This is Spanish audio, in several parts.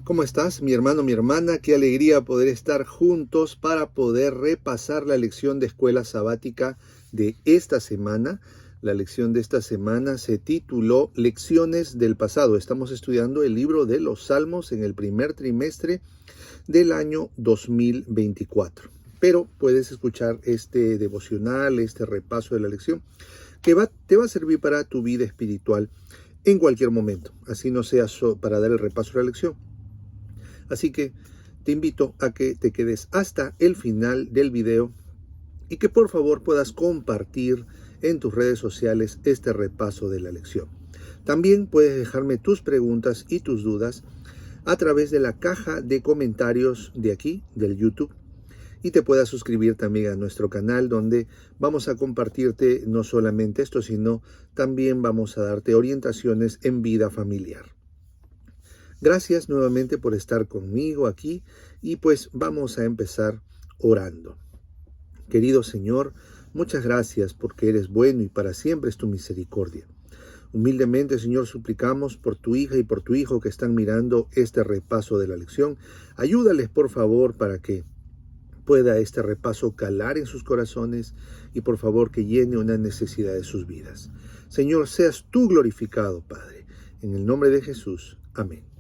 ¿Cómo estás, mi hermano, mi hermana? Qué alegría poder estar juntos para poder repasar la lección de escuela sabática de esta semana. La lección de esta semana se tituló Lecciones del pasado. Estamos estudiando el libro de los Salmos en el primer trimestre del año 2024. Pero puedes escuchar este devocional, este repaso de la lección, que te va a servir para tu vida espiritual en cualquier momento. Así no sea para dar el repaso de la lección. Así que te invito a que te quedes hasta el final del video y que por favor puedas compartir en tus redes sociales este repaso de la lección. También puedes dejarme tus preguntas y tus dudas a través de la caja de comentarios de aquí, del YouTube, y te puedas suscribir también a nuestro canal, donde vamos a compartirte no solamente esto, sino también vamos a darte orientaciones en vida familiar. Gracias nuevamente por estar conmigo aquí y pues vamos a empezar orando. Querido Señor, muchas gracias porque eres bueno y para siempre es tu misericordia. Humildemente, Señor, suplicamos por tu hija y por tu hijo que están mirando este repaso de la lección. Ayúdales, por favor, para que pueda este repaso calar en sus corazones y por favor que llene una necesidad de sus vidas. Señor, seas tú glorificado, Padre. En el nombre de Jesús. Amén.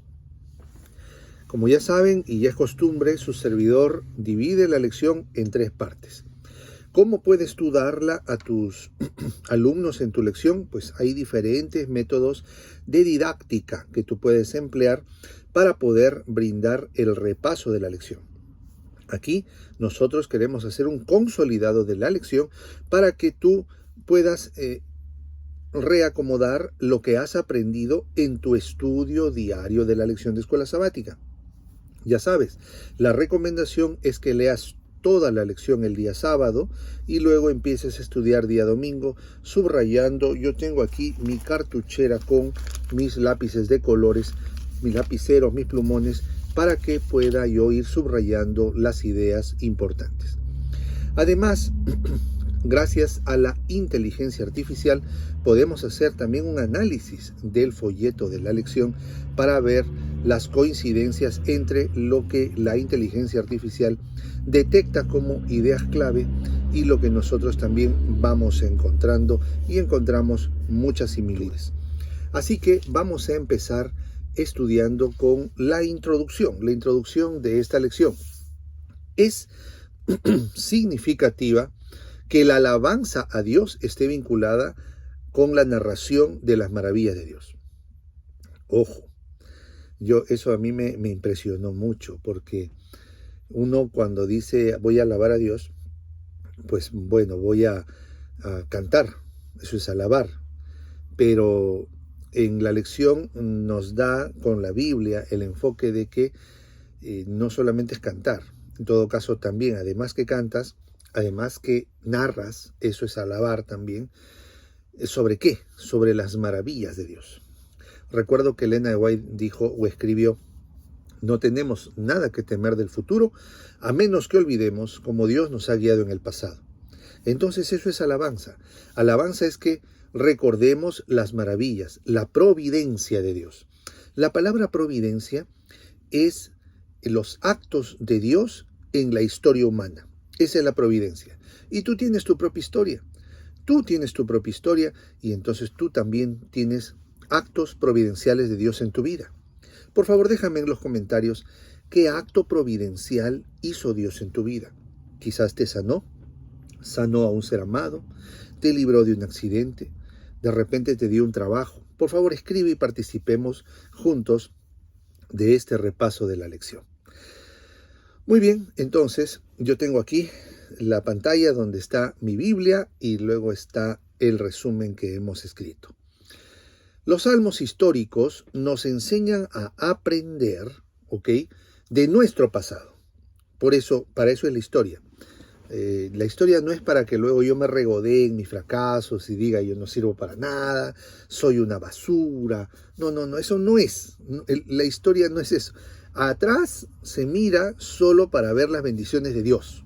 Como ya saben y ya es costumbre, su servidor divide la lección en 3 partes. ¿Cómo puedes tú darla a tus alumnos en tu lección? Pues hay diferentes métodos de didáctica que tú puedes emplear para poder brindar el repaso de la lección. Aquí nosotros queremos hacer un consolidado de la lección para que tú puedas reacomodar lo que has aprendido en tu estudio diario de la lección de escuela sabática. Ya sabes, la recomendación es que leas toda la lección el día sábado y luego empieces a estudiar día domingo, subrayando. Yo tengo aquí mi cartuchera con mis lápices de colores, mis lapiceros, mis plumones, para que pueda yo ir subrayando las ideas importantes. Además, gracias a la inteligencia artificial, podemos hacer también un análisis del folleto de la lección para ver las coincidencias entre lo que la inteligencia artificial detecta como ideas clave y lo que nosotros también vamos encontrando, y encontramos muchas similitudes. Así que vamos a empezar estudiando con la introducción de esta lección. Es significativa que la alabanza a Dios esté vinculada con la narración de las maravillas de Dios. Ojo, eso a mí me impresionó mucho, porque uno cuando dice voy a alabar a Dios, pues bueno, voy a cantar, eso es alabar, pero en la lección nos da con la Biblia el enfoque de que no solamente es cantar, en todo caso también, además que cantas, además que narras, eso es alabar también. ¿Sobre qué? Sobre las maravillas de Dios. Recuerdo que Elena de White dijo o escribió: no tenemos nada que temer del futuro, a menos que olvidemos cómo Dios nos ha guiado en el pasado. Entonces eso es alabanza. Alabanza es que recordemos las maravillas, la providencia de Dios. La palabra providencia es los actos de Dios en la historia humana. Esa es la providencia. Y tú tienes tu propia historia. Tú tienes tu propia historia y entonces tú también tienes actos providenciales de Dios en tu vida. Por favor, déjame en los comentarios qué acto providencial hizo Dios en tu vida. Quizás te sanó a un ser amado, te libró de un accidente, de repente te dio un trabajo. Por favor, escribe y participemos juntos de este repaso de la lección. Muy bien, entonces yo tengo aquí la pantalla donde está mi Biblia y luego está el resumen que hemos escrito. Los salmos históricos nos enseñan a aprender, ¿ok?, de nuestro pasado. Para eso es la historia. La historia no es para que luego yo me regodee en mis fracasos y diga yo no sirvo para nada, soy una basura. No, eso no es. La historia no es eso. Atrás se mira solo para ver las bendiciones de Dios.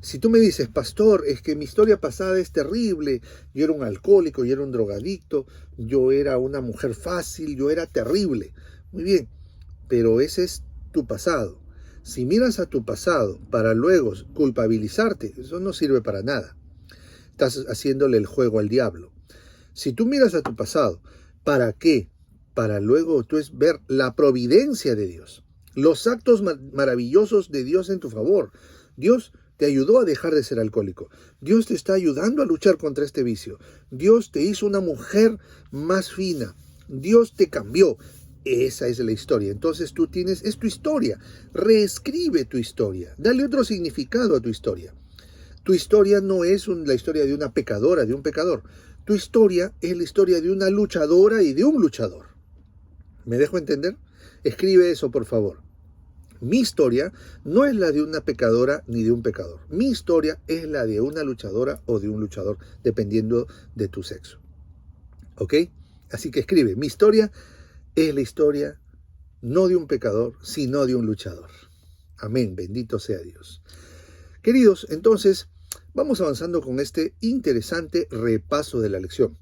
Si tú me dices, pastor, es que mi historia pasada es terrible, yo era un alcohólico, yo era un drogadicto, yo era una mujer fácil, yo era terrible. Muy bien, pero ese es tu pasado. Si miras a tu pasado para luego culpabilizarte, eso no sirve para nada. Estás haciéndole el juego al diablo. Si tú miras a tu pasado, ¿para qué? Para luego tú ver la providencia de Dios, los actos maravillosos de Dios en tu favor. Dios te ayudó a dejar de ser alcohólico. Dios te está ayudando a luchar contra este vicio. Dios te hizo una mujer más fina. Dios te cambió. Esa es la historia. Entonces tú es tu historia. Reescribe tu historia. Dale otro significado a tu historia. Tu historia no es la historia de una pecadora, de un pecador. Tu historia es la historia de una luchadora y de un luchador. ¿Me dejo entender? Escribe eso, por favor. Mi historia no es la de una pecadora ni de un pecador. Mi historia es la de una luchadora o de un luchador, dependiendo de tu sexo. ¿Ok? Así que escribe, mi historia es la historia no de un pecador, sino de un luchador. Amén, bendito sea Dios. Queridos, entonces, vamos avanzando con este interesante repaso de la lección.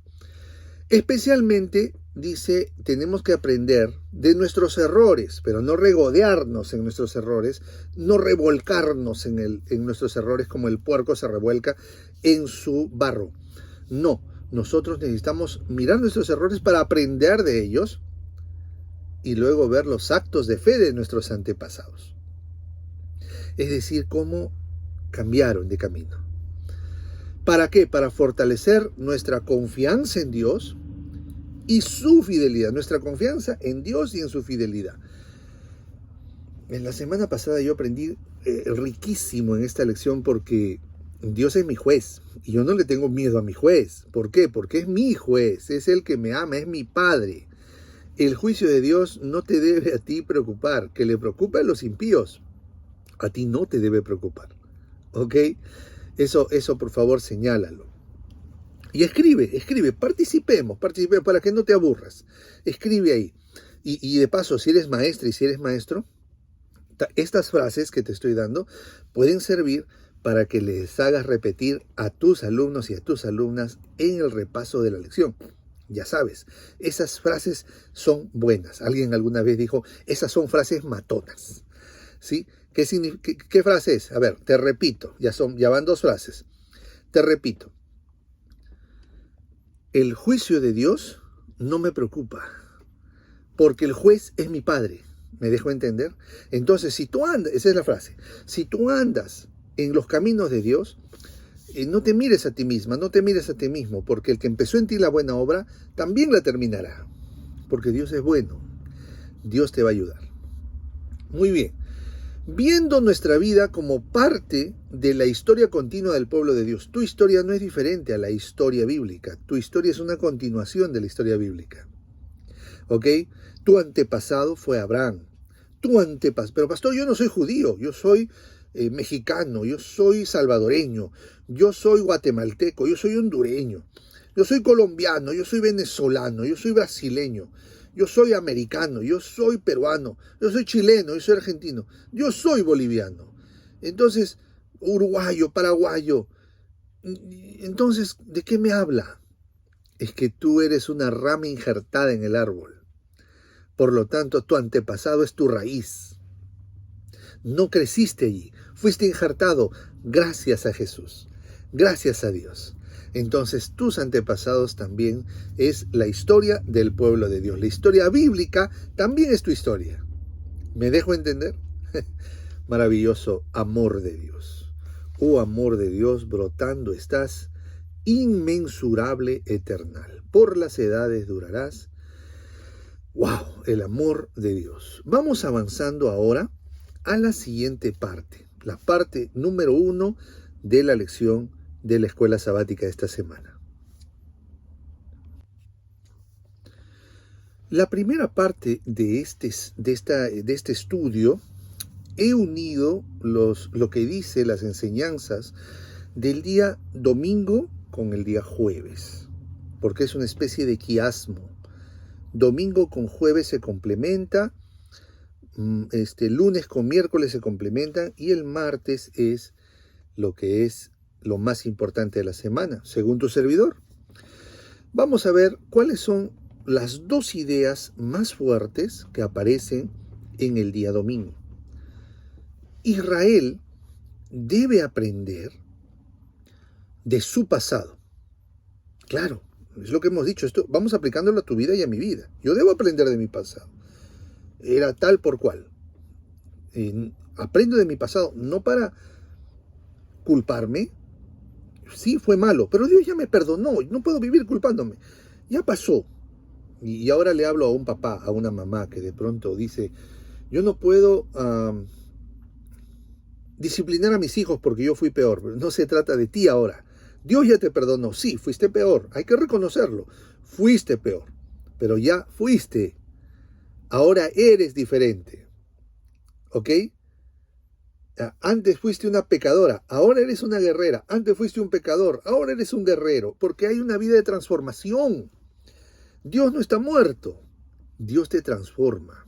Especialmente, dice, tenemos que aprender de nuestros errores, pero no regodearnos en nuestros errores, no revolcarnos en nuestros errores como el puerco se revuelca en su barro. No, nosotros necesitamos mirar nuestros errores para aprender de ellos y luego ver los actos de fe de nuestros antepasados. Es decir, cómo cambiaron de camino. ¿Para qué? Para fortalecer nuestra confianza en Dios y su fidelidad, nuestra confianza en Dios y en su fidelidad. En la semana pasada yo aprendí riquísimo en esta lección porque Dios es mi juez y yo no le tengo miedo a mi juez. ¿Por qué? Porque es mi juez, es el que me ama, es mi Padre. El juicio de Dios no te debe a ti preocupar, que le preocupa a los impíos. A ti no te debe preocupar. ¿Ok? Eso por favor señálalo. Y escribe, participemos para que no te aburras. Escribe ahí. Y de paso, si eres maestra y si eres maestro, estas frases que te estoy dando pueden servir para que les hagas repetir a tus alumnos y a tus alumnas en el repaso de la lección. Ya sabes, esas frases son buenas. Alguien alguna vez dijo, esas son frases matonas. ¿Sí? ¿Qué frase es? A ver, te repito, ya van dos frases. Te repito. El juicio de Dios no me preocupa, porque el juez es mi Padre. ¿Me dejo entender? Entonces, si tú andas, esa es la frase, si tú andas en los caminos de Dios, no te mires a ti misma, no te mires a ti mismo, porque el que empezó en ti la buena obra, también la terminará. Porque Dios es bueno, Dios te va a ayudar. Muy bien. Viendo nuestra vida como parte de la historia continua del pueblo de Dios. Tu historia no es diferente a la historia bíblica. Tu historia es una continuación de la historia bíblica. ¿Ok? Tu antepasado fue Abraham. Pero pastor, yo no soy judío, yo soy mexicano, yo soy salvadoreño, yo soy guatemalteco, yo soy hondureño, yo soy colombiano, yo soy venezolano, yo soy brasileño. Yo soy americano, yo soy peruano, yo soy chileno, yo soy argentino, yo soy boliviano. Entonces, uruguayo, paraguayo. Entonces, ¿de qué me habla? Es que tú eres una rama injertada en el árbol. Por lo tanto, tu antepasado es tu raíz. No creciste allí, fuiste injertado gracias a Jesús, gracias a Dios. Entonces tus antepasados también es la historia del pueblo de Dios. La historia bíblica también es tu historia. ¿Me dejo entender? Maravilloso amor de Dios. Oh amor de Dios, brotando estás, inmensurable, eternal. Por las edades durarás. ¡Wow! El amor de Dios. Vamos avanzando ahora a la siguiente parte. La parte número 1 de la lección de la escuela sabática de esta semana. La primera parte de este estudio he unido lo que dice las enseñanzas del día domingo con el día jueves, porque es una especie de quiasmo. Domingo con jueves se complementa, lunes con miércoles se complementan y el martes es lo más importante de la semana, según tu servidor. Vamos a ver cuáles son las dos ideas más fuertes que aparecen en el día domingo. Israel debe aprender de su pasado. Claro, es lo que hemos dicho, esto vamos aplicándolo a tu vida y a mi vida. Yo debo aprender de mi pasado. Era tal por cual. Aprendo de mi pasado, no para culparme. Sí, fue malo, pero Dios ya me perdonó, no puedo vivir culpándome. Ya pasó. Y ahora le hablo a un papá, a una mamá que de pronto dice, yo no puedo disciplinar a mis hijos porque yo fui peor. No se trata de ti ahora. Dios ya te perdonó. Sí, fuiste peor. Hay que reconocerlo. Fuiste peor. Pero ya fuiste. Ahora eres diferente. ¿Ok? Antes fuiste una pecadora. Ahora eres una guerrera. Antes fuiste un pecador. Ahora eres un guerrero. Porque hay una vida de transformación. Dios no está muerto. Dios te transforma.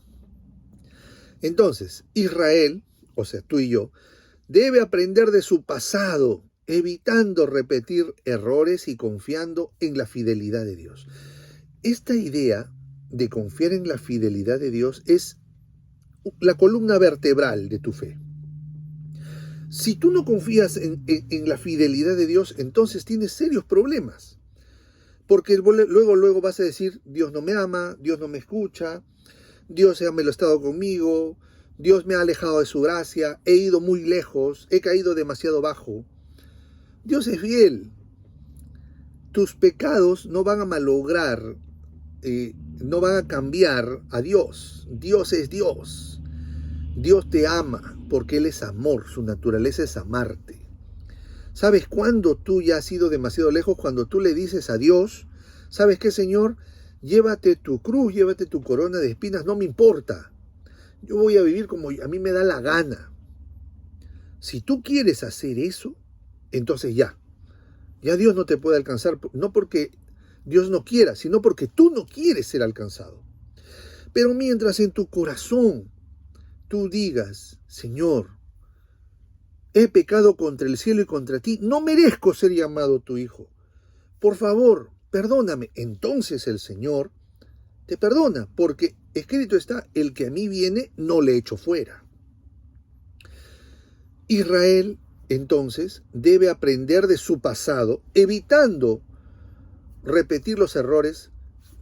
Entonces, Israel, o sea, tú y yo, debe aprender de su pasado, evitando repetir errores y confiando en la fidelidad de Dios. Esta idea de confiar en la fidelidad de Dios es la columna vertebral de tu fe. Si tú no confías en la fidelidad de Dios, entonces tienes serios problemas. Porque luego vas a decir, Dios no me ama, Dios no me escucha, Dios ha estado conmigo, Dios me ha alejado de su gracia, he ido muy lejos, he caído demasiado bajo. Dios es fiel. Tus pecados no van a malograr, no van a cambiar a Dios. Dios es Dios. Dios te ama porque Él es amor, su naturaleza es amarte. ¿Sabes cuándo tú ya has ido demasiado lejos? Cuando tú le dices a Dios, ¿sabes qué, Señor? Llévate tu cruz, llévate tu corona de espinas, no me importa. Yo voy a vivir como a mí me da la gana. Si tú quieres hacer eso, entonces ya Dios no te puede alcanzar, no porque Dios no quiera, sino porque tú no quieres ser alcanzado. Pero mientras en tu corazón tú digas, Señor, he pecado contra el cielo y contra ti, no merezco ser llamado tu hijo. Por favor, perdóname. Entonces el Señor te perdona, porque escrito está, el que a mí viene, no le echo fuera. Israel, entonces, debe aprender de su pasado, evitando repetir los errores,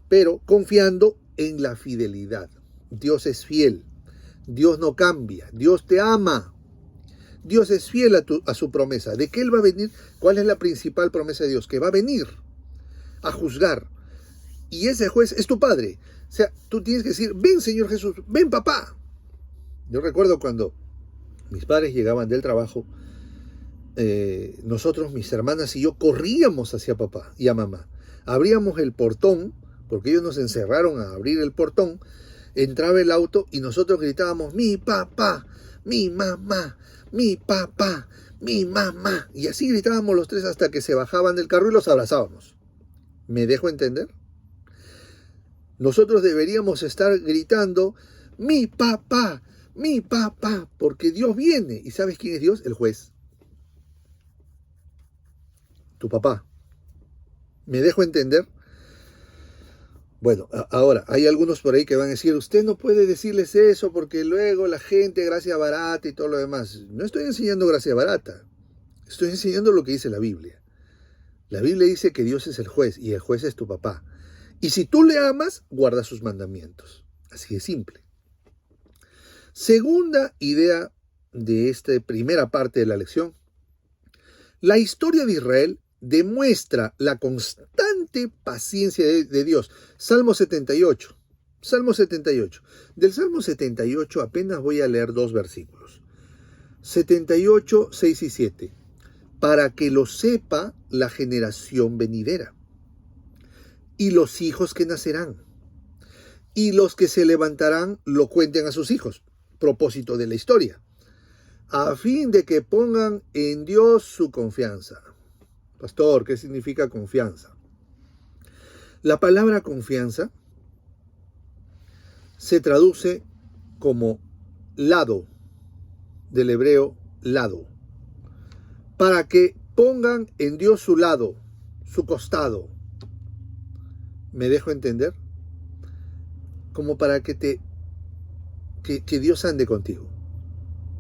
pero confiando en la fidelidad. Dios es fiel. Dios no cambia. Dios te ama. Dios es fiel a su promesa. ¿De qué Él va a venir? ¿Cuál es la principal promesa de Dios? Que va a venir a juzgar. Y ese juez es tu padre. O sea, tú tienes que decir, ven Señor Jesús, ven papá. Yo recuerdo cuando mis padres llegaban del trabajo, nosotros, mis hermanas y yo, corríamos hacia papá y a mamá. Abríamos el portón, porque ellos nos encerraron a abrir el portón, entraba el auto y nosotros gritábamos, mi papá, mi mamá, mi papá, mi mamá. Y así gritábamos los tres hasta que se bajaban del carro y los abrazábamos. ¿Me dejo entender? Nosotros deberíamos estar gritando, mi papá, porque Dios viene. ¿Y sabes quién es Dios? El juez. Tu papá. ¿Me dejo entender? Bueno, ahora, hay algunos por ahí que van a decir, usted no puede decirles eso porque luego la gente, gracia barata y todo lo demás. No estoy enseñando gracia barata. Estoy enseñando lo que dice la Biblia. La Biblia dice que Dios es el juez y el juez es tu papá. Y si tú le amas, guarda sus mandamientos. Así de simple. Segunda idea de esta primera parte de la lección. La historia de Israel demuestra la constante paciencia de Dios. Salmo 78. Salmo 78. Del Salmo 78 apenas voy a leer 2 versículos. 78, 6 y 7. Para que lo sepa la generación venidera, y los hijos que nacerán, y los que se levantarán lo cuenten a sus hijos. Propósito de la historia. A fin de que pongan en Dios su confianza. Pastor, ¿qué significa confianza? La palabra confianza se traduce como lado, del hebreo lado. Para que pongan en Dios su lado, su costado. ¿Me dejo entender? Como para que te que Dios ande contigo.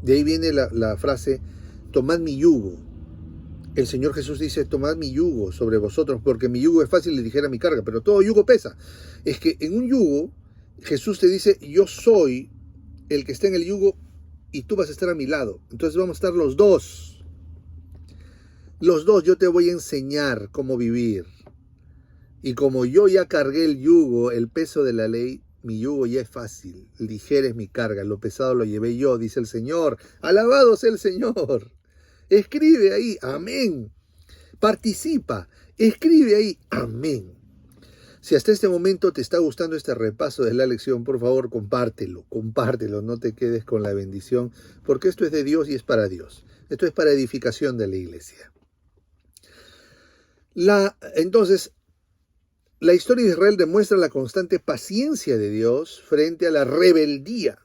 De ahí viene la frase, tomad mi yugo. El Señor Jesús dice, tomad mi yugo sobre vosotros, porque mi yugo es fácil y ligera mi carga, pero todo yugo pesa. Es que en un yugo, Jesús te dice, yo soy el que está en el yugo y tú vas a estar a mi lado. Entonces vamos a estar los dos. Los dos, yo te voy a enseñar cómo vivir. Y como yo ya cargué el yugo, el peso de la ley, mi yugo ya es fácil, ligera es mi carga, lo pesado lo llevé yo, dice el Señor. Alabado sea el Señor. Escribe ahí, amén. Participa, escribe ahí, amén. Si hasta este momento te está gustando este repaso de la lección, por favor, compártelo, no te quedes con la bendición, porque esto es de Dios y es para Dios. Esto es para edificación de la iglesia. Entonces, la historia de Israel demuestra la constante paciencia de Dios frente a la rebeldía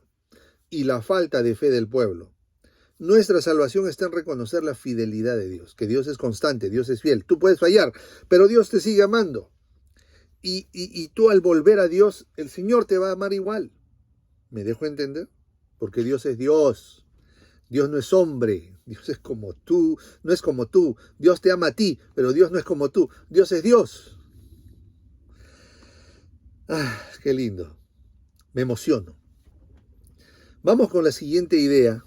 y la falta de fe del pueblo. Nuestra salvación está en reconocer la fidelidad de Dios, que Dios es constante, Dios es fiel. Tú puedes fallar, pero Dios te sigue amando. Y tú al volver a Dios, el Señor te va a amar igual. ¿Me dejo entender? Porque Dios es Dios. Dios no es hombre. Dios es como tú, no es como tú. Dios te ama a ti, pero Dios no es como tú. Dios es Dios. Ah, qué lindo. Me emociono. Vamos con la siguiente idea.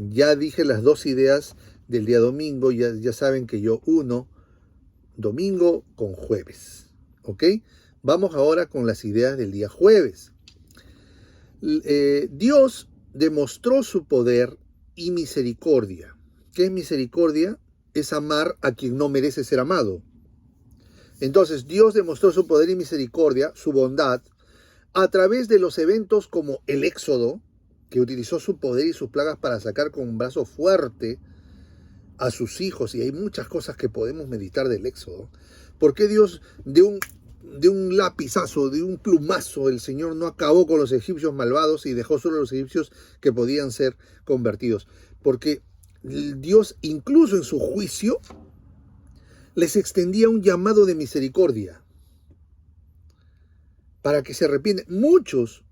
Ya dije las dos ideas del día domingo. Ya saben que yo uno domingo con jueves. ¿Ok? Vamos ahora con las ideas del día jueves. Dios demostró su poder y misericordia. ¿Qué es misericordia? Es amar a quien no merece ser amado. Entonces, Dios demostró su poder y misericordia, su bondad, a través de los eventos como el Éxodo, que utilizó su poder y sus plagas para sacar con un brazo fuerte a sus hijos. Y hay muchas cosas que podemos meditar del Éxodo. ¿Por qué Dios de un lapizazo, de un plumazo, el Señor no acabó con los egipcios malvados y dejó solo a los egipcios que podían ser convertidos? Porque Dios, incluso en su juicio, les extendía un llamado de misericordia para que se arrepienten. Muchos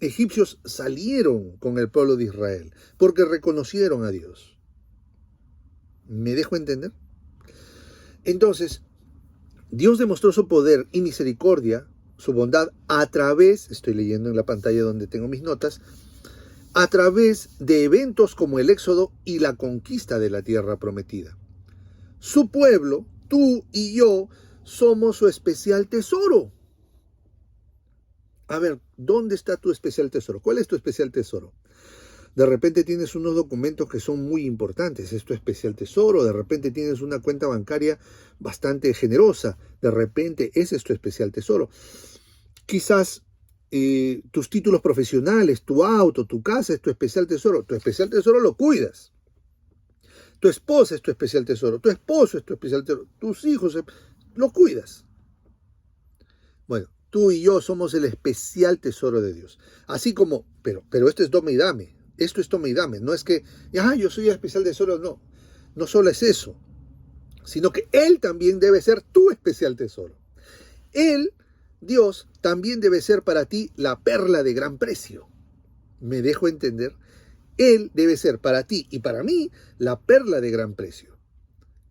egipcios salieron con el pueblo de Israel porque reconocieron a Dios. ¿Me dejo entender? Entonces, Dios demostró su poder y misericordia, su bondad, a través, estoy leyendo en la pantalla donde tengo mis notas, a través de eventos como el Éxodo y la conquista de la tierra prometida. Su pueblo, tú y yo, somos su especial tesoro. A ver, ¿dónde está tu especial tesoro? ¿Cuál es tu especial tesoro? De repente tienes unos documentos que son muy importantes, es tu especial tesoro. De repente tienes una cuenta bancaria bastante generosa, de repente ese es tu especial tesoro. Quizás tus títulos profesionales, tu auto, tu casa es tu especial tesoro. Tu especial tesoro lo cuidas. Tu esposa es tu especial tesoro, tu esposo es tu especial tesoro, tus hijos lo cuidas. Bueno, tú y yo somos el especial tesoro de Dios. Así como, pero esto es toma y dame. Esto es toma y dame. No es que, yo soy el especial tesoro. No, no solo es eso, sino que Él también debe ser tu especial tesoro. Él, Dios, también debe ser para ti la perla de gran precio. ¿Me dejo entender? Él debe ser para ti y para mí la perla de gran precio.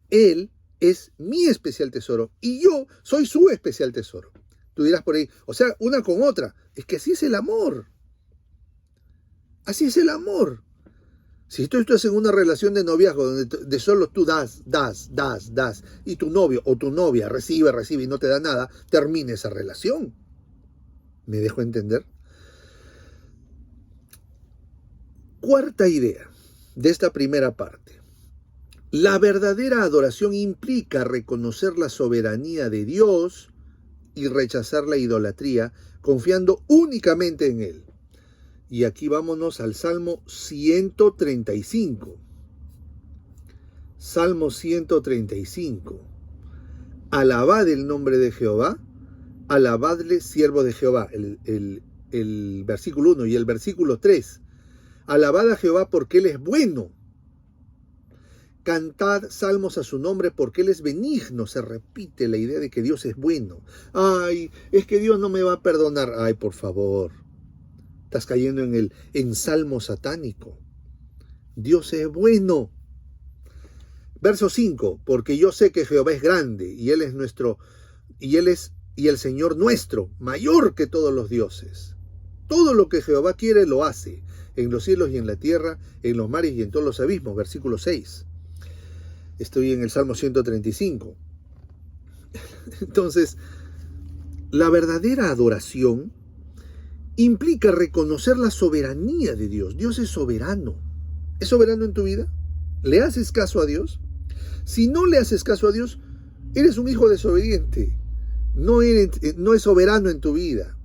Él es mi especial tesoro y yo soy su especial tesoro. Tú dirás por ahí, o sea, una con otra. Es que así es el amor. Así es el amor. Si tú estás en una relación de noviazgo donde de solo tú das, y tu novio o tu novia recibe y no te da nada, termina esa relación. ¿Me dejo entender? Cuarta idea de esta primera parte. La verdadera adoración implica reconocer la soberanía de Dios y rechazar la idolatría, confiando únicamente en Él. Y aquí vámonos al Salmo 135. Salmo 135. Alabad el nombre de Jehová, alabadle siervo de Jehová. El versículo 1 y el versículo 3. Alabad a Jehová porque Él es bueno. Cantad salmos a su nombre porque Él es benigno. Se repite la idea de que Dios es bueno. Ay, es que Dios no me va a perdonar. Ay, por favor. Estás cayendo en el ensalmo satánico. Dios es bueno. Verso 5, porque yo sé que Jehová es grande y Él es nuestro, y el Señor nuestro, mayor que todos los dioses. Todo lo que Jehová quiere lo hace, en los cielos y en la tierra, en los mares y en todos los abismos. Versículo 6. Estoy en el Salmo 135. Entonces, la verdadera adoración implica reconocer la soberanía de Dios. Dios es soberano. ¿Es soberano en tu vida? ¿Le haces caso a Dios? Si no le haces caso a Dios, eres un hijo desobediente. No es soberano en tu vida.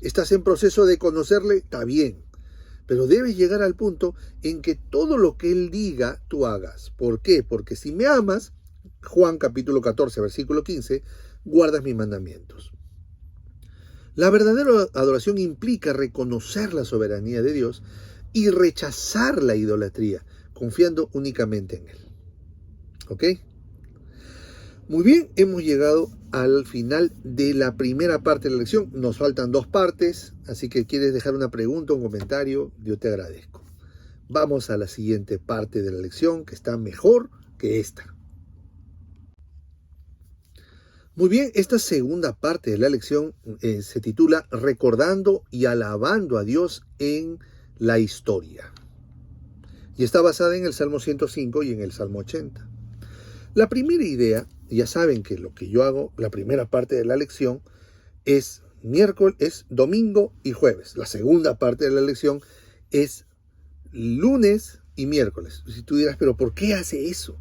Estás en proceso de conocerle, está bien. Pero debes llegar al punto en que todo lo que Él diga, tú hagas. ¿Por qué? Porque si me amas, Juan capítulo 14, versículo 15, guardas mis mandamientos. La verdadera adoración implica reconocer la soberanía de Dios y rechazar la idolatría, confiando únicamente en Él. ¿Ok? Muy bien, hemos llegado al final de la primera parte de la lección. Nos faltan 2 partes, así que quieres dejar una pregunta, un comentario, yo te agradezco. Vamos a la siguiente parte de la lección, que está mejor que esta. Muy bien, esta segunda parte de la lección se titula Recordando y alabando a Dios en la historia. Y está basada en el Salmo 105 y en el Salmo 80. La primera idea, ya saben que lo que yo hago, la primera parte de la lección, es domingo y jueves. La segunda parte de la lección es lunes y miércoles. Si tú dirás, pero ¿por qué hace eso?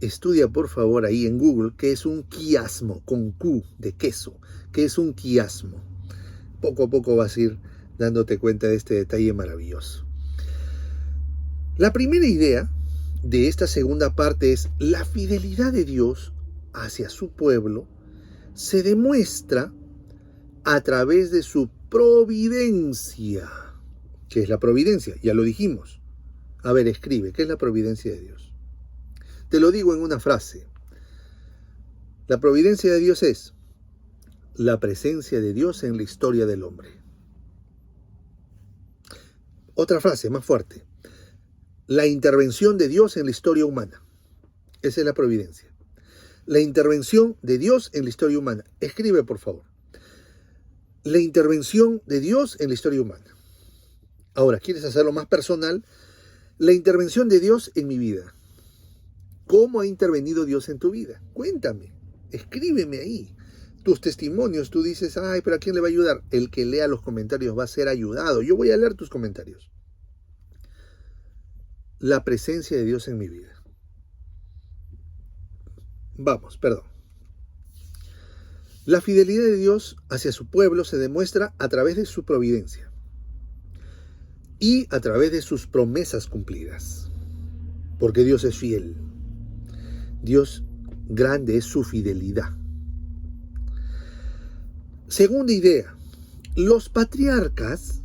Estudia por favor ahí en Google qué es un quiasmo, con Q de queso, qué es un quiasmo. Poco a poco vas a ir dándote cuenta de este detalle maravilloso. La primera idea de esta segunda parte es la fidelidad de Dios hacia su pueblo se demuestra a través de su providencia. ¿Qué es la providencia? Ya lo dijimos. A ver, escribe, ¿qué es la providencia de Dios? Te lo digo en una frase. La providencia de Dios es la presencia de Dios en la historia del hombre. Otra frase más fuerte. La intervención de Dios en la historia humana. Esa es la providencia. La intervención de Dios en la historia humana. Escribe, por favor. La intervención de Dios en la historia humana. Ahora, ¿quieres hacerlo más personal? La intervención de Dios en mi vida. ¿Cómo ha intervenido Dios en tu vida? Cuéntame, escríbeme ahí. Tus testimonios, tú dices, ay, pero ¿a quién le va a ayudar? El que lea los comentarios va a ser ayudado. Yo voy a leer tus comentarios. La presencia de Dios en mi vida. La fidelidad de Dios hacia su pueblo se demuestra a través de su providencia y a través de sus promesas cumplidas. Porque Dios es fiel. Dios grande es su fidelidad. Segunda idea, los patriarcas,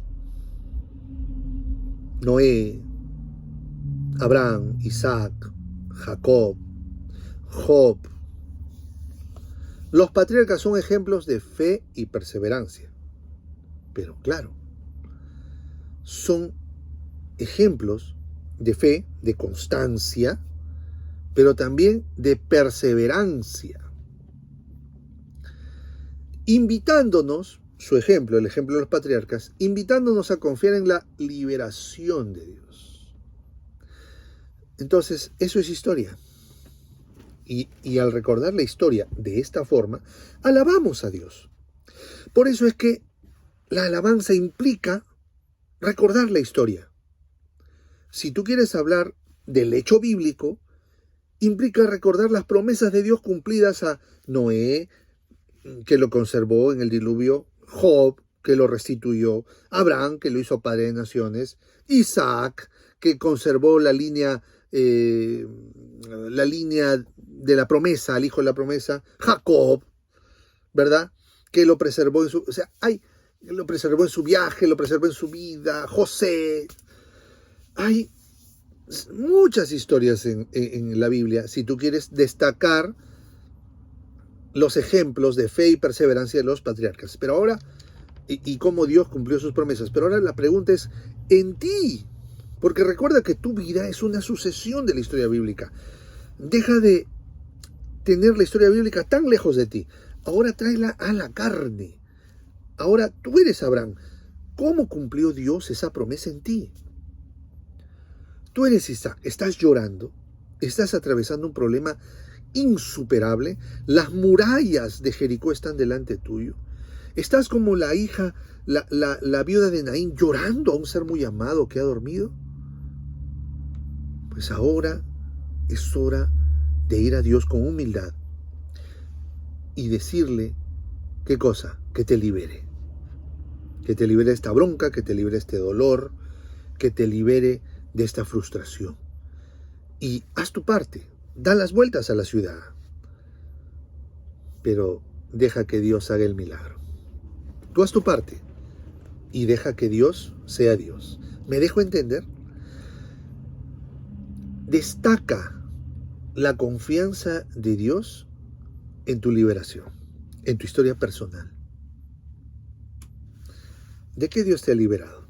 Noé, Abraham, Isaac, Jacob, Job, los patriarcas son ejemplos de fe y perseverancia. Pero claro, son ejemplos de fe, de constancia, pero también de perseverancia. Invitándonos, su ejemplo, el ejemplo de los patriarcas, invitándonos a confiar en la liberación de Dios. Entonces, eso es historia. Y al recordar la historia de esta forma, alabamos a Dios. Por eso es que la alabanza implica recordar la historia. Si tú quieres hablar del hecho bíblico, implica recordar las promesas de Dios cumplidas a Noé, que lo conservó en el diluvio, Job, que lo restituyó, Abraham, que lo hizo padre de naciones, Isaac, que conservó la línea de la promesa, al hijo de la promesa, Jacob, ¿verdad? Que lo preservó en su, lo preservó en su viaje, lo preservó en su vida, José. Hay muchas historias en la Biblia, si tú quieres destacar los ejemplos de fe y perseverancia de los patriarcas. Pero ahora y cómo Dios cumplió sus promesas. Pero ahora la pregunta es en ti, porque recuerda que tu vida es una sucesión de la historia bíblica. Deja de tener la historia bíblica tan lejos de ti. Ahora tráela a la carne. Ahora tú eres Abraham. ¿Cómo cumplió Dios esa promesa en ti? Tú eres Isaac. Estás llorando. Estás atravesando un problema insuperable. Las murallas de Jericó están delante tuyo. Estás como la hija, la viuda de Naín, llorando a un ser muy amado que ha dormido. Pues ahora es hora de ir a Dios con humildad y decirle, ¿qué cosa? Que te libere. Que te libere de esta bronca, que te libere de este dolor, que te libere de esta frustración. Y haz tu parte, da las vueltas a la ciudad, pero deja que Dios haga el milagro. Tú haz tu parte y deja que Dios sea Dios. ¿Me dejo entender? Destaca la confianza de Dios en tu liberación, en tu historia personal. ¿De qué Dios te ha liberado?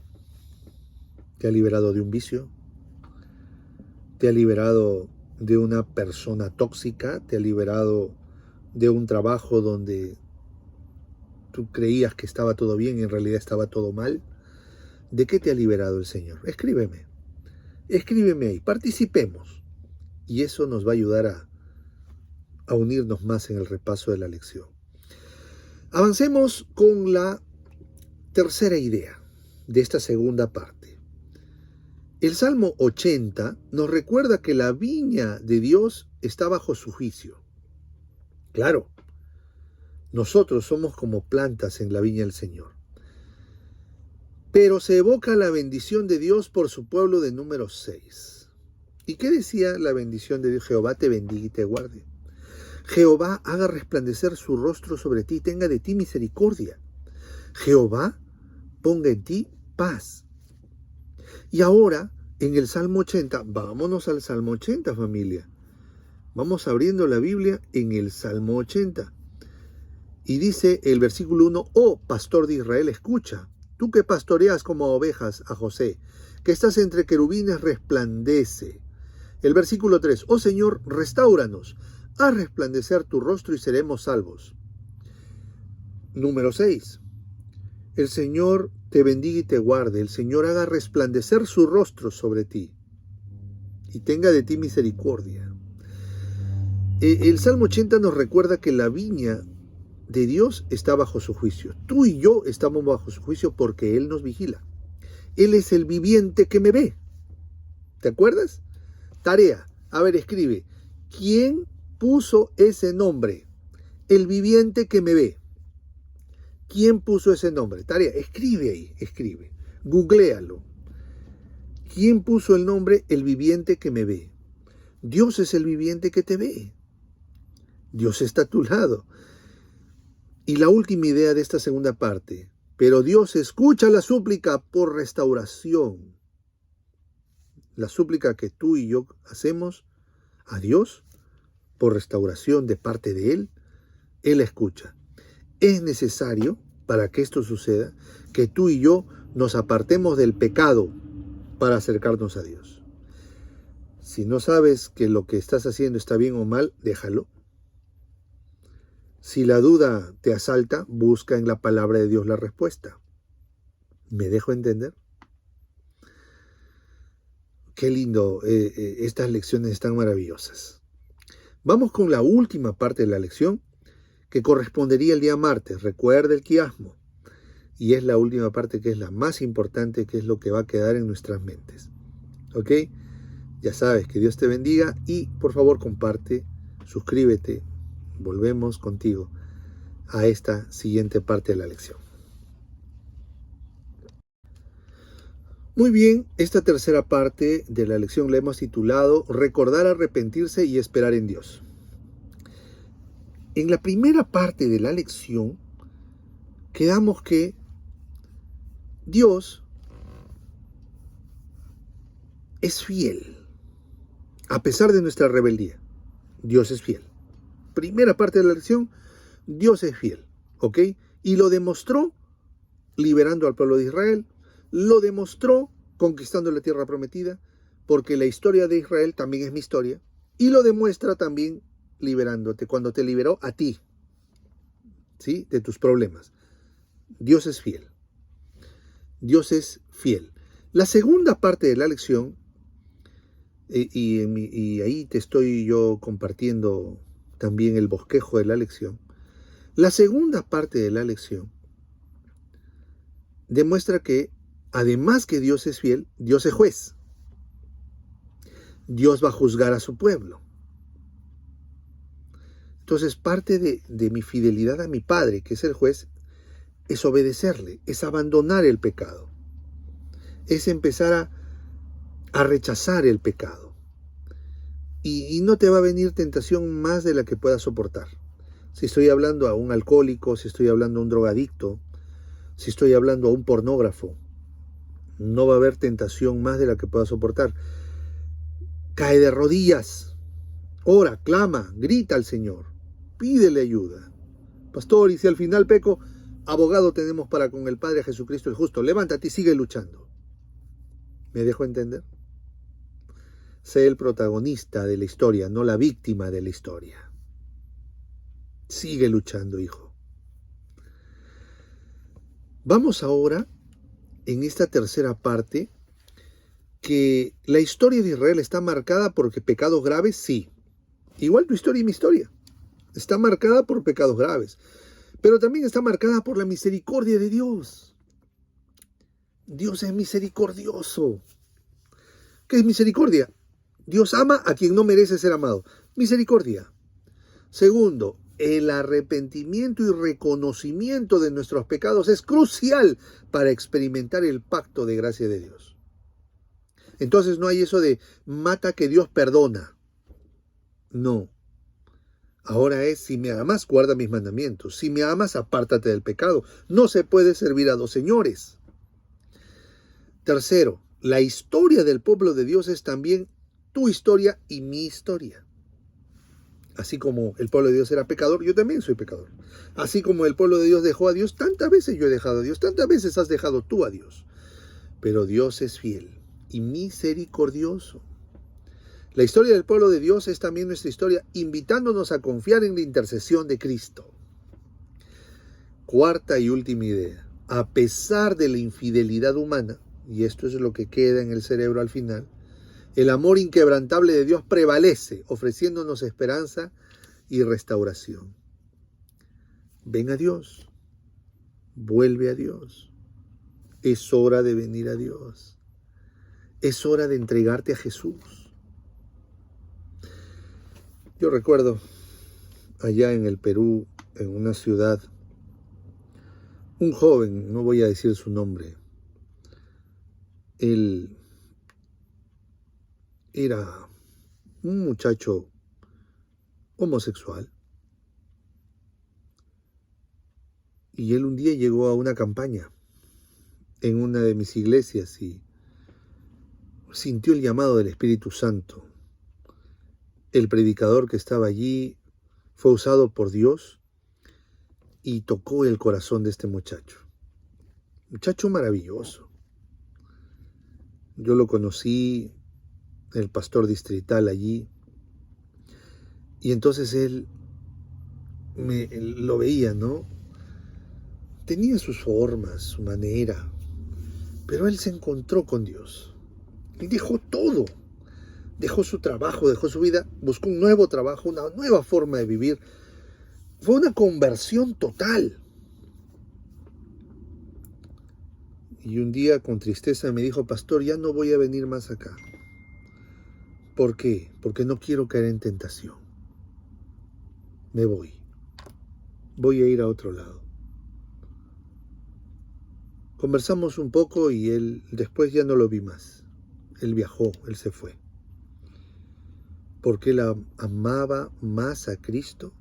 ¿Te ha liberado de un vicio? ¿Te ha liberado de una persona tóxica? ¿Te ha liberado de un trabajo donde tú creías que estaba todo bien y en realidad estaba todo mal? ¿De qué te ha liberado el Señor? Escríbeme ahí, participemos. Y eso nos va a ayudar a unirnos más en el repaso de la lección. Avancemos con la tercera idea de esta segunda parte. El Salmo 80 nos recuerda que la viña de Dios está bajo su juicio. Claro, nosotros somos como plantas en la viña del Señor. Pero se evoca la bendición de Dios por su pueblo de número 6. ¿Y qué decía la bendición de Dios? Jehová te bendiga y te guarde. Jehová haga resplandecer su rostro sobre ti y tenga de ti misericordia. Jehová ponga en ti paz. Y ahora, en el Salmo 80, vámonos al Salmo 80, familia. Vamos abriendo la Biblia en el Salmo 80. Y dice el versículo 1, oh pastor de Israel, escucha, tú que pastoreas como ovejas a José, que estás entre querubines, resplandece. El versículo 3, oh Señor, restáuranos, haz resplandecer tu rostro y seremos salvos. Número 6, el Señor te bendiga y te guarde, el Señor haga resplandecer su rostro sobre ti y tenga de ti misericordia. El Salmo 80 nos recuerda que la viña de Dios está bajo su juicio. Tú y yo estamos bajo su juicio porque Él nos vigila. Él es el viviente que me ve. ¿Te acuerdas? Tarea. A ver, escribe. ¿Quién puso ese nombre? El viviente que me ve. ¿Quién puso ese nombre? Tarea. Escribe ahí. Escribe. Googléalo. ¿Quién puso el nombre? El viviente que me ve. Dios es el viviente que te ve. Dios está a tu lado. Y la última idea de esta segunda parte. Pero Dios escucha la súplica por restauración. La súplica que tú y yo hacemos a Dios por restauración de parte de Él, Él escucha. Es necesario, para que esto suceda, que tú y yo nos apartemos del pecado para acercarnos a Dios. Si no sabes que lo que estás haciendo está bien o mal, déjalo. Si la duda te asalta, busca en la palabra de Dios la respuesta. ¿Me dejo entender? Qué lindo, estas lecciones están maravillosas. Vamos con la última parte de la lección, que correspondería el día martes. Recuerda el quiasmo. Y es la última parte que es la más importante, que es lo que va a quedar en nuestras mentes. ¿Ok? Ya sabes, que Dios te bendiga y por favor comparte, suscríbete. Volvemos contigo a esta siguiente parte de la lección. Muy bien, esta tercera parte de la lección la hemos titulado Recordar, arrepentirse y esperar en Dios. En la primera parte de la lección quedamos que Dios es fiel, a pesar de nuestra rebeldía. Dios es fiel. Primera parte de la lección, Dios es fiel, ¿ok? Y lo demostró liberando al pueblo de Israel, lo demostró conquistando la tierra prometida, porque la historia de Israel también es mi historia, y lo demuestra también liberándote, cuando te liberó a ti, ¿sí?, de tus problemas. Dios es fiel. Dios es fiel. La segunda parte de la lección, y ahí te estoy yo compartiendo también el bosquejo de la lección, la segunda parte de la lección demuestra que, además que Dios es fiel, Dios es juez. Dios va a juzgar a su pueblo. Entonces, parte de mi fidelidad a mi Padre, que es el juez, es obedecerle, es abandonar el pecado, es empezar a rechazar el pecado. Y no te va a venir tentación más de la que puedas soportar. Si estoy hablando a un alcohólico, si estoy hablando a un drogadicto, si estoy hablando a un pornógrafo, no va a haber tentación más de la que pueda soportar. Cae de rodillas, ora, clama, grita al Señor, pídele ayuda. Pastor, y si al final peco, abogado tenemos para con el Padre Jesucristo el justo. Levántate y sigue luchando. ¿Me dejo entender? Sé el protagonista de la historia, no la víctima de la historia. Sigue luchando, hijo. Vamos ahora, en esta tercera parte, que la historia de Israel está marcada por pecados graves, sí. Igual tu historia y mi historia. Está marcada por pecados graves, pero también está marcada por la misericordia de Dios. Dios es misericordioso. ¿Qué es misericordia? Dios ama a quien no merece ser amado. Misericordia. Segundo, el arrepentimiento y reconocimiento de nuestros pecados es crucial para experimentar el pacto de gracia de Dios. Entonces no hay eso de mata que Dios perdona. No. Ahora es, si me amas, guarda mis mandamientos. Si me amas, apártate del pecado. No se puede servir a dos señores. Tercero, la historia del pueblo de Dios es también tu historia y mi historia. Así como el pueblo de Dios era pecador, yo también soy pecador. Así como el pueblo de Dios dejó a Dios, tantas veces yo he dejado a Dios, tantas veces has dejado tú a Dios. Pero Dios es fiel y misericordioso. La historia del pueblo de Dios es también nuestra historia, invitándonos a confiar en la intercesión de Cristo. Cuarta y última idea. A pesar de la infidelidad humana, y esto es lo que queda en el cerebro al final, el amor inquebrantable de Dios prevalece, ofreciéndonos esperanza y restauración. Ven a Dios, vuelve a Dios. Es hora de venir a Dios. Es hora de entregarte a Jesús. Yo recuerdo allá en el Perú, en una ciudad, un joven, no voy a decir su nombre, él era un muchacho homosexual. Y él un día llegó a una campaña en una de mis iglesias y sintió el llamado del Espíritu Santo. El predicador que estaba allí fue usado por Dios y tocó el corazón de este muchacho. Muchacho maravilloso. Yo lo conocí, el pastor distrital allí, y entonces él lo veía, ¿no? Tenía sus formas, su manera, pero él se encontró con Dios. Y dejó todo. Dejó su trabajo, dejó su vida, buscó un nuevo trabajo, una nueva forma de vivir. Fue una conversión total. Y un día con tristeza me dijo, pastor, ya no voy a venir más acá. ¿Por qué? Porque no quiero caer en tentación. Me voy. Voy a ir a otro lado. Conversamos un poco y él después ya no lo vi más. Él viajó, él se fue. Porque él amaba más a Cristo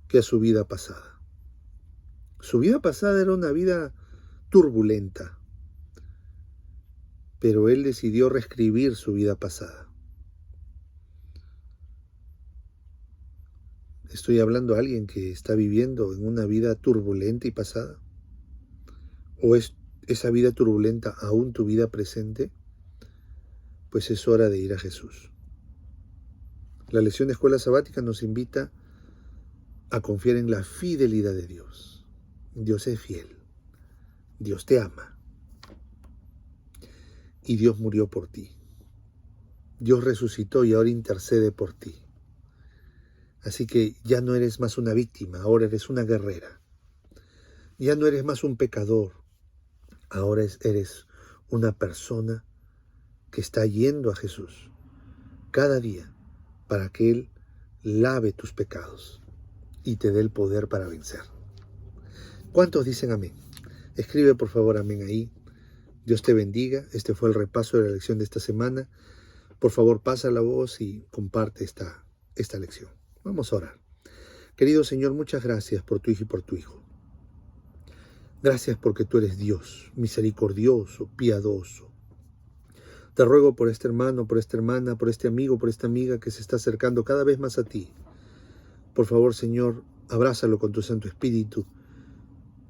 que a su vida pasada. Su vida pasada era una vida turbulenta, pero él decidió reescribir su vida pasada. Estoy hablando a alguien que está viviendo en una vida turbulenta y pasada, ¿O es esa vida turbulenta aún tu vida presente? Pues es hora de ir a Jesús. La lección de escuela sabática nos invita a confiar en la fidelidad de Dios. Dios es fiel. Dios te ama. Y Dios murió por ti. Dios resucitó y ahora intercede por ti. Así que ya no eres más una víctima, ahora eres una guerrera. Ya no eres más un pecador, ahora eres una persona que está yendo a Jesús cada día para que Él lave tus pecados y te dé el poder para vencer. ¿Cuántos dicen amén? Escribe por favor amén ahí. Dios te bendiga. Este fue el repaso de la lección de esta semana. Por favor, pasa la voz y comparte esta lección. Vamos a orar. Querido Señor, muchas gracias por tu hija y por tu hijo. Gracias porque tú eres Dios, misericordioso, piadoso. Te ruego por este hermano, por esta hermana, por este amigo, por esta amiga que se está acercando cada vez más a ti. Por favor, Señor, abrázalo con tu Santo Espíritu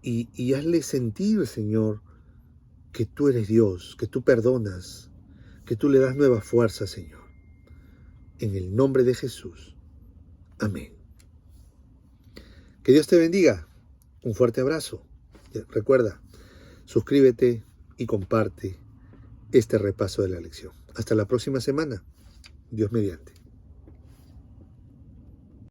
y hazle sentir, Señor, que tú eres Dios, que tú perdonas, que tú le das nueva fuerza, Señor. En el nombre de Jesús. Amén. Que Dios te bendiga. Un fuerte abrazo. Recuerda, suscríbete y comparte este repaso de la lección. Hasta la próxima semana. Dios mediante.